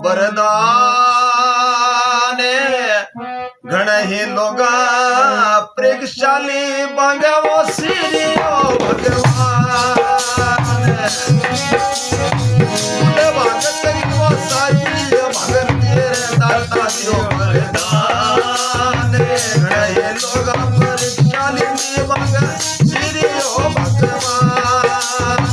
बरदान घणे ही लोगा परीक्षाली बांगे वो सीरियो भगवान फूले बांगे तेरी वो साई मगर तेरे दाता दियो बरदान घणे ही लोगा परीक्षाली बांगे सीरियो भगवान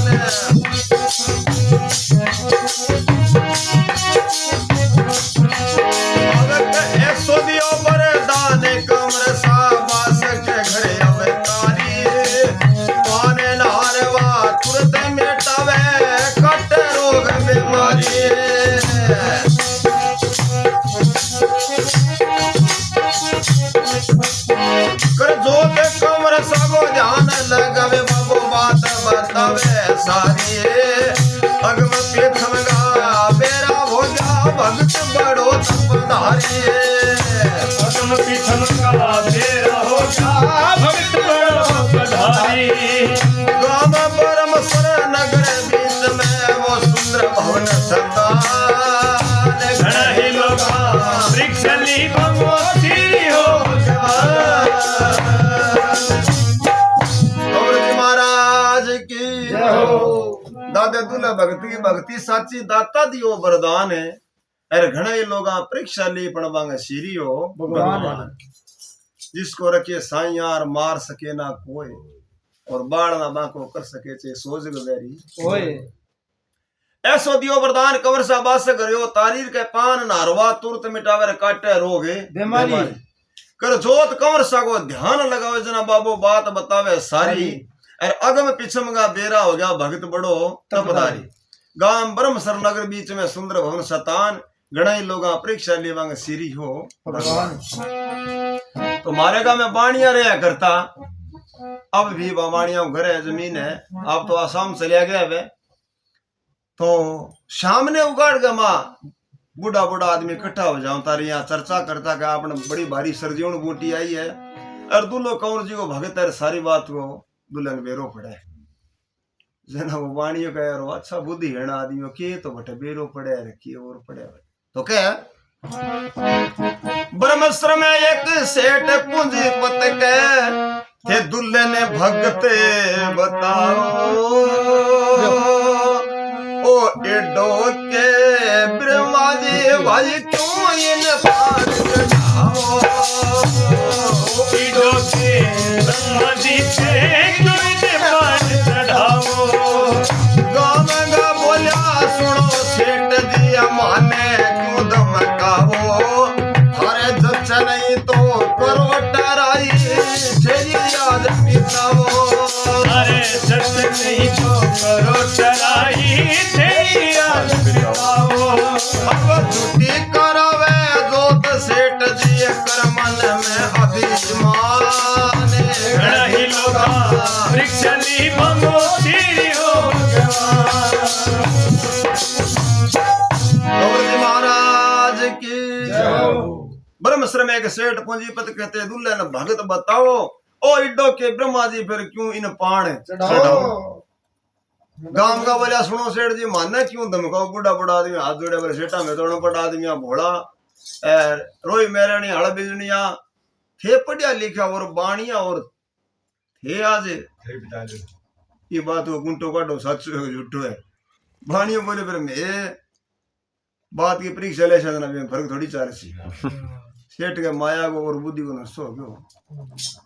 कर जोत कमर सगो ध्यान लगावे बाबू बात बतावे सारी अगम पीठम गा बेरा हो जा भक्त बड़ो तपधारी अगम पीठम गा बेरा हो जा भक्त बड़ो तपधारी गाम परम सर नगर बीच में वो सुंदर भवन संतान घड़ा ही लोगा वृक्षली भगवती हो दादे दुल्हा भक्ति भक्ति साची दाता दियो वरदान है अरे घणे लोग परीक्षा ली पण बांगे सीरी हो भगवान जिसको रखे साइयार मार सके ना कोई और बाढ़ ना बाको कर सके चे सोज गवेरी ओए ऐसो दियो वरदान कवर सा बास करियो तारीर के पान नारवा तुरंत मिटावे काटे रोगे बीमारी कर जोत कंवर सा को ध्यान लगावे जना बाबो बात बतावे सारी और अगम पिछम का बेरा हो गया भगत बड़ो तपदारी गांव ब्रह्मसर नगर बीच में सुंदर भवन शतान गणाई लोग परीक्षा लेवांग सीरी हो भगवान तो मारे गांव में बाणिया रहा करता अब भी बाणिया घर है जमीन है आप तो आसाम चलिया गया वे तो शाम ने उगाड़ गया माँ बूढ़ा बूढ़ा आदमी इकट्ठा हो जाओ तारे यहाँ चर्चा करता कि आपने बड़ी भारी सर्दियों बूटी आई है और दुल्लो कंवर जी को भगत है सारी बात को दुल्हन बेरो पड़े जना वो वाणियों का यार अच्छा बुद्धि है ना आदमियों के तो बटे बेरो पड़े रखिए और पड़े तो क्या ब्रह्मस्त्र में एक सेठ पूंजीपत के थे दुल्हे ने भगते बताओ ओ एडो के ब्रह्मा जी भाई क्यों इन पार चढ़ाओ एडो के ब्रह्मा जी से क्यों इन पार चढ़ाओ गाँव गा बोलिया सुनो सेठ दिया माने क्यों धमकाओ अरे जच नहीं तो करो टराई तेरी याद पिताओ अरे जच नहीं तो करो टराई तेरी याद पिताओ अब छुट्टी करावे जोत सेठ दिए कर मन में अभिमान घड़ा ही लोगा वृक्षली भगवती हो महाराज की ब्रह्मश्र में एक सेठ पूंजीपत कहते दुल्हे ने भगत बताओ ओ इड्डो के ब्रह्मा जी फिर क्यों इन पाण चढ़ाओ गांव का बोलिया सुनो सेठ जी माने क्यों धमकाओ बूढ़ा बूढ़ा आदमी हाथ जोड़े बोले सेठा में दोनों पड़ा आदमी भोला रोई मेरे हड़ बिजनिया थे पढ़िया लिखा और बाणिया और थे आज ये बात वो गुंटो काटो सच झूठो है बाणियों बोले फिर मैं बात की परीक्षा ले फर्क थोड़ी चार सी सेठ के माया को और बुद्धि को नष्ट हो गयो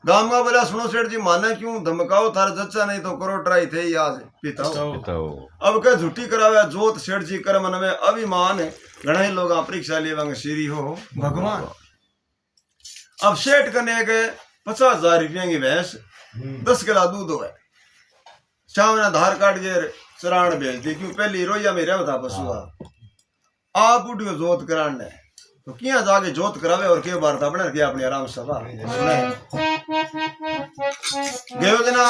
गांव का बोला सुनो सेठ जी माने क्यों धमकाओ थारा चच्चा नहीं तो करो ट्राई थे आज पिताओ अब क्या झूठी करावे जोत सेठ जी कर मन में अभिमान घणे लोग परीक्षा लेवांगे श्री हो भगवान अब सेठ करने के 50,000 रुपया की भैंस 10 किलो दूध हो शाम ने धार काट के चरान भेज दी क्यों पहली रोया में रहा था पशुआ आप उठियो जोत कराने तो किया जाके जोत करावे और के बार था अपने किया अपने आराम से गयो जना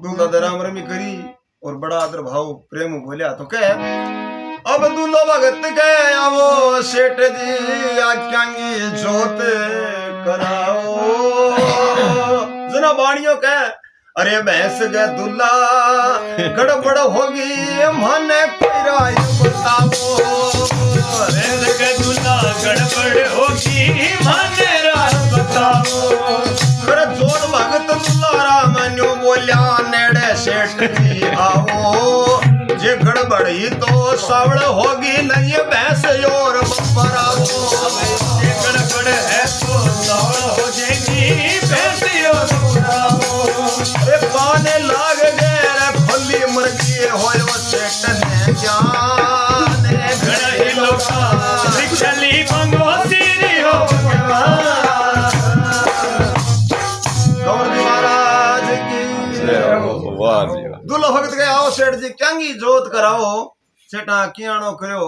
दूल्हा दराम रमी करी और बड़ा आदर भाव प्रेम बोलिया तो कह अब दूल्हा भगत गए वो सेठ जी आख्यांगी जोत कराओ जना बाणियों कह अरे भैंस गए दूल्हा गड़बड़ होगी मन कोई राय बता गड़बड़ी तो सावड़ होगी नहीं भैंस और बपराओ ये गड़बड़ है तो सावड़ हो जाएगी भैंस और बपराओ अरे पाने लाग गए रे खोली मुर्गी होयो सेठ ने जाने घड़ा ही लोका चली मंगो सीरी हो कंवर जी महाराज की दुल्हो भगत गए आओ सेठ जी क्यांगी जोत कराओ सेठा कियाणो करो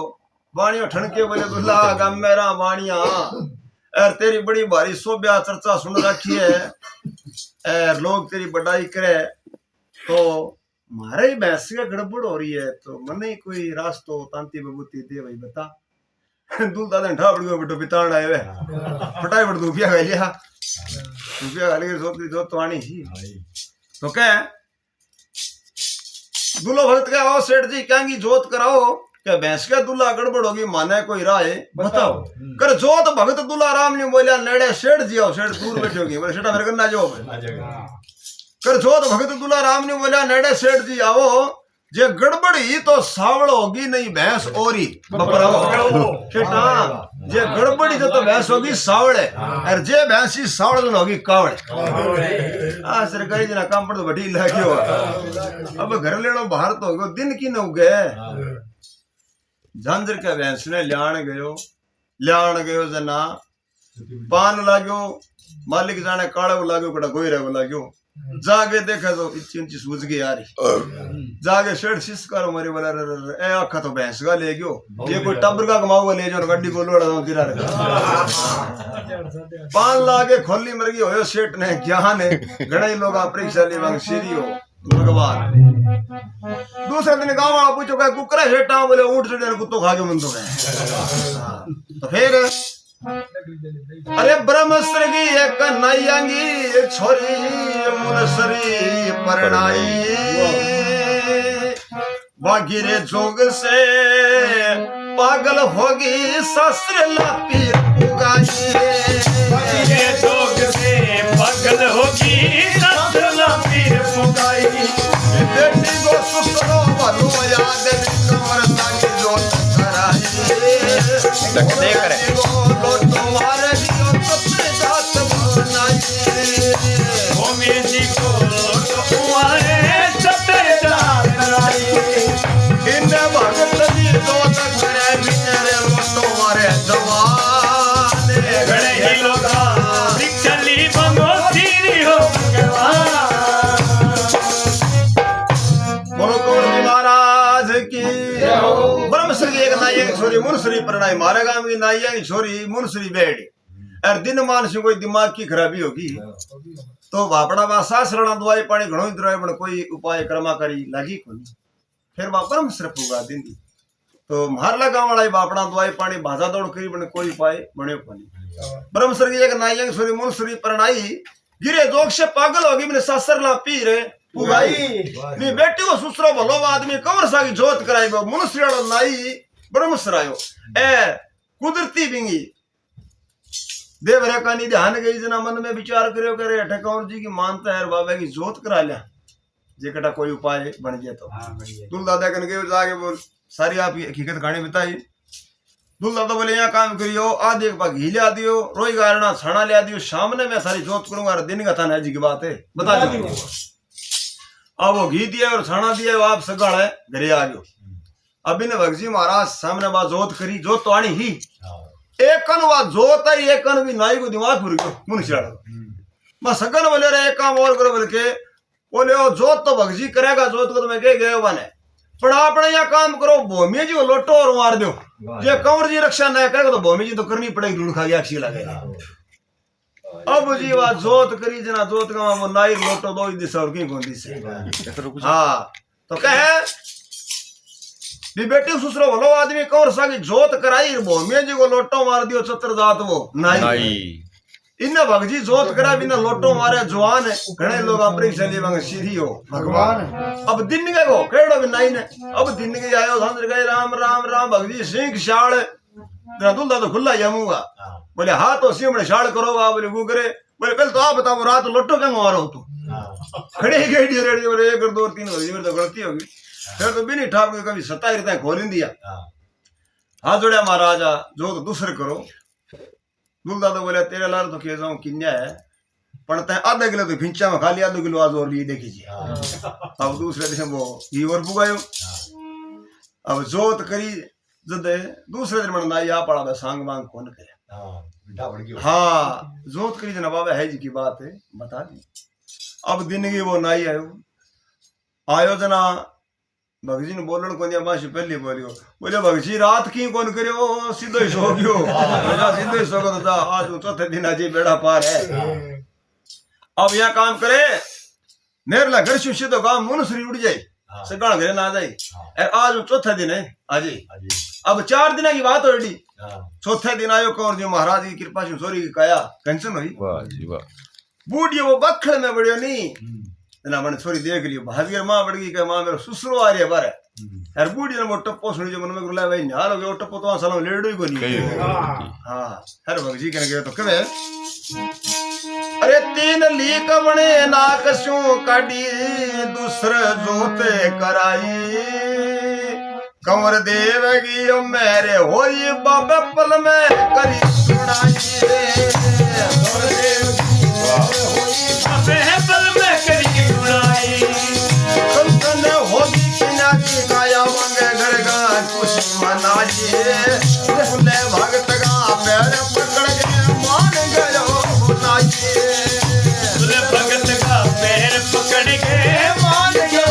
बाणियों ठणके बोले दुल्हा गम मेरा बाणिया और तेरी बड़ी भारी सोब्या चर्चा सुन रखी है और लोग तेरी बड़ाई करे तो मारे ही भैंस का गड़बड़ हो रही है तो मने कोई रास्तो तांती बबूती दे भाई बता दूल दादा ठा बड़ी बेटो बिताण आए वे फटाई बड़ दूपिया गा लिया दूपिया गा लिया जोत तो आनी ही तो क्या दूल्हो भगत के आओ सेठ जी कहेंगी जोत कराओ क्या भैंस का दूल्हा गड़बड़ होगी माने कोई राय बताओ कर जोत भगत दूल्हा राम ने बोलिया नेड़े सेठ जी आओ सेठ दूर बैठे होगी बोले सेठा मेरे करना जाओ कर जोत भगत दूल्हा राम ने बोलिया नेड़े सेठ जी आओ जे गड़बड़ ही तो सावड़ होगी नहीं भैंस ओरी बपराओ सेठा जे गड़बड़ी तो भैंस होगी सावड़े और जे भैंसी सावड़ तो होगी कावड़े सरकारी जना काम पर तो बड़ी लागियो अब घर लेनो बाहर तो होगो दिन की न उगे झांझर के भैंस ने ल्याण गयो जना पान लाग्यो मालिक जाने काले को लाग्यो कड़ा गोईरे को लाग्यो जागे देखा तो इच्ची इंची सूझ गई यार जागे शेड सिस्कार मारे वाला ए आखा तो भैंस का ले गयो ये कोई टबर का कमाओ ले जो गड्डी को लोड़ा दो तिरा पान लागे खोली मरगी होयो सेठ ने ज्ञान है घणे लोग परीक्षा ले वांग सीरी हो भगवान दूसरे दिन गांव वाला पूछो क्या कुकरा सेठा बोले ऊंट से कुत्तो खा के मन तो गए तो फिर अरे ब्रह्मस्त्र की एक कन्हैयांगी छोरी मुनसरी परणाई बागिरे जोग से पागल होगी शस्त्र लापी उगाई ये जोग से पागल होगी शस्त्र लापी उगाई बेटी को सुसरो भलो याद कंवर तांगी जोत कराई करे तुम्हारे दियो सत्य जात बनाई भूमि जी को तुम्हारे सत्य जात बनाई इन भगत जी जोत करे बिचारे तुम्हारे जवान घड़े ही लोगा चली बंगो सीरी हो बोलो कंवर जी महाराज की ब्रह्मश्री एक नाई की छोरी मुनसरी परणाई मारे गांव की नाई की छोरी मुनसरी बेड़ी और दिन मान से कोई दिमाग की खराबी होगी तो बापड़ा बा सासरणा दवाई पानी घणो ही पण कोई उपाय कर्मा करी लगी कोनी फिर बा ब्रह्मश्री पुगा दिंदी तो मारला गांव वाला बापड़ा दवाई पानी भाजा दौड़ करी पण कोई उपाय बने कोनी ब्रह्मश्री एक नाई की छोरी मुनसरी परणाई गिरे जोग से पागल होगी मैंने सासरला पी रे पुगाई नी बेटी को सुसरो भलो आदमी कंवर सा की जोत कराई बो मुनसरी वाला नाई ब्रह्मसरायो ए कुदरती बिंगी देवरे का नहीं ध्यान गई जना मन में विचार करो करे अठे कंवर जी की मानता है बाबा की जोत करा लिया जेकटा कोई उपाय बन गया तो दुल दादा कन के जाके बोल सारी आप हकीकत कहानी बताई दुल दादा बोले यहाँ काम करियो आधे एक घी लिया दियो रोई गारना छाना लिया दियो सामने मैं सारी जोत करूंगा दिन का था जी की बात है बता दो अब वो घी दिया और छाना दिया आप सगाड़ है घरे आ गयो अब इन भगजी महाराज सामने बात जोत करी जोत तो आनी ही एक कन बात जोत है एक कन भी नाई को दिमाग फिर गयो मुनसिया मैं सगन बोले रे एक काम और करो बोल के बोले ओ जोत तो भगजी करेगा जोत को तो मैं कह गयो बने पर आपने यहाँ काम करो भूमि जी को लोटो और मार दो ये कंवर जी रक्षा न करेगा तो भूमि जी तो करनी पड़ेगी ढूंढ खा गया अच्छी लगेगा अब जी बात जोत करी जना जोत का वो नाई लोटो दो ही दिशा और की कौन दिशा हाँ तो कहे भी बेटी सुसरो भलो आदमी कंवर सा की जोत कराई भूमि जी को लोटो मार दियो छत्र जात वो नाई इन्हें भगजी जोत करा बिना लोटो मारे जवान है घणे लोग अपने लिए मंग सीधी हो भगवान अब दिन के को केड़ो भी नाई ने अब दिन के आयो सांद्र गए राम राम राम भगजी सिंह शाल दुल्दा तो खुला जमूंगा बोले हाँ तो सिमड़े शाल करो बोले वो करे बोले पहले तो आप बताओ रात लोटो क्या मारो तू खड़े ही गई रेडी बोले 1 2 3 बजे तो गलती होगी फिर तो बिनी ठाकुर कभी 27 तक खोल दिया। हाथ जोड़िया महाराजा जो तो दूसरे करो। दूल्हा तो बोले तेरे लाल तो कह जाऊं किन्या है पण तय आधा किलो तो फिंचा में खाली आधा किलो आज और लिए देखी जी। अब दूसरे दिन वो ये और पुगायो। अब जोत करी जद दूसरे दिन मन नाई आ पड़ा सांग मांग कौन करे। हाँ जोत करी जना बाबा है जी की बात है बता दी। अब दिन की वो नाई आयो जना भगजी ने बोलन को मासी पहले बोलियो बोले भगजी रात की कौन करियो सीधो ही सो गयो। सीधो ही सो गयो तो आज चौथे दिन आज बेड़ा पार है। अब यह काम करे मेरे ला घर से तो काम मुनसरी उड़ जाए सगाण घरे ना जाए। आज चौथा दिन है आज अब 4 दिन की बात हो चौथे दिन आयो कौन जो महाराज की कृपा से सोरी की काया कंचन हुई बूढ़ी वो बखड़ में बढ़ियो नहीं ना मैंने छोरी देख लियो भाभी माँ बढ़ गई के माँ मेरा ससुरो आ रही है बारे यार बूढ़ी ने वो टप्पो सुनी जो मन में गुला भाई निहाल हो गया वो टप्पो तो सालों लेडो ही को नहीं। हाँ हर भगजी कहने गए तो कवे अरे 3 लीक बने नाकसू काटी दूसरे जोते कराई कंवर देवगी मेरे होई बाबे पल में करी सुनाई। भगत का पैर पकड़ के मान गयो भगत का पैर पकड़ के मान गयो।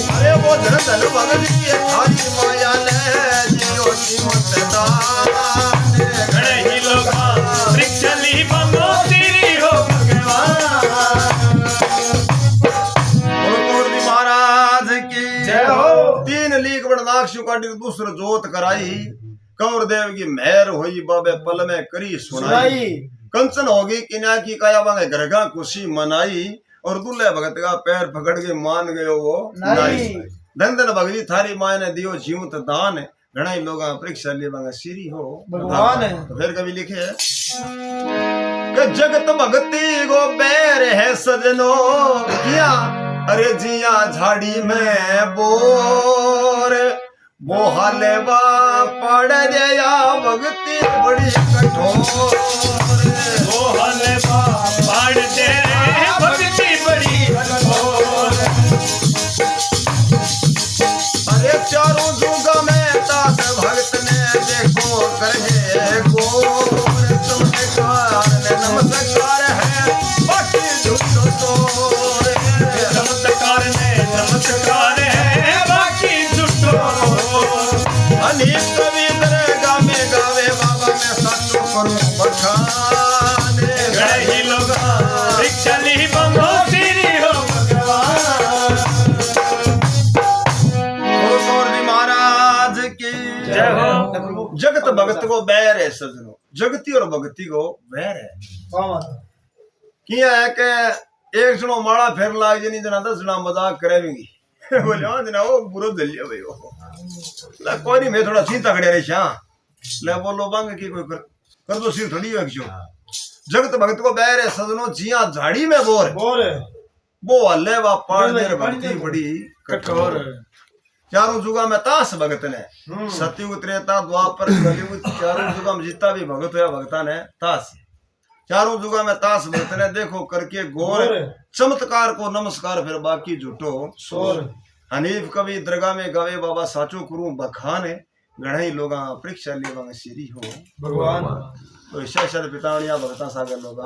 अरे वो धन धन भगत थारी माया ले जियो कीमत दान घड़े ही लोग वृक्ष ली बंगो तेरी हो भगवान। महाराज की जय हो। 3 लीक बड़ नाक्षु काटी दूसरे जोत कराई कंवर देव की मेहर होई बाबे पल में करी सुनाई। कंचन होगी किन्या की काया बांगे घरगा खुशी मनाई और दुल्हे भगत का पैर पकड़ के मान गयो वो नाई। धन धन भगजी थारी माय ने दियो जीवत दान घना ही लोग परीक्षा लिए बांगे सीरी हो भगवान। तो फिर कभी लिखे कि जगत भगती गो बैर है सजनो किया अरे जिया झाड़ी में बोर वो हालेवा पड़ गया भक्ति बड़ी कठोर। वो हलवा पड़ दे भक्ति बड़ी कठोर। अरे चारों जुग में दास भक्त ने देखो करे गोर चमत्कार ने नमस्कार है बाकी झूठो तोरे। चमत्कार ने चमत्कार है बाकी झूठो। अनेक कवि गावे गावे बाबा मैं सत्य करूं बखान घड़े ही लोग वृक्ष ली बंगो तेरी हो भगवान। महाराज की जय हो। जगत भगत को बैर है सजनो जगती और भगती को बैर है। किया है के एक जनो माड़ा फेर लाग जनी जना 10 जना मजाक करेंगी बोले हां जना वो बुरो दलिया भाई वो ला कोई नहीं मैं थोड़ा चिंता करे रे छा ले बोलो बांग की कोई कर दो सिर थोड़ी है क्यों। जगत भगत को बैर है सजनो जिया झाड़ी में बोर वो हल्ले वा पाड़ देर भक्ति बड़ी कठोर। चारों जुगा में तास भगत ने सतयुग त्रेता द्वापर कलयुग चारों जुगा में जितना भी भगत है भगता ने तास चारों जुगा में तास भगत ने देखो करके गोर चमत्कार को नमस्कार फिर बाकी झूठो सोर। हनीफ कवि दरगाह में गावे बाबा साचो करूं बखान घणे लोग परीक्षा ले सीरी हो भगवान। तो ईशा पिताणिया भगता सागर लोग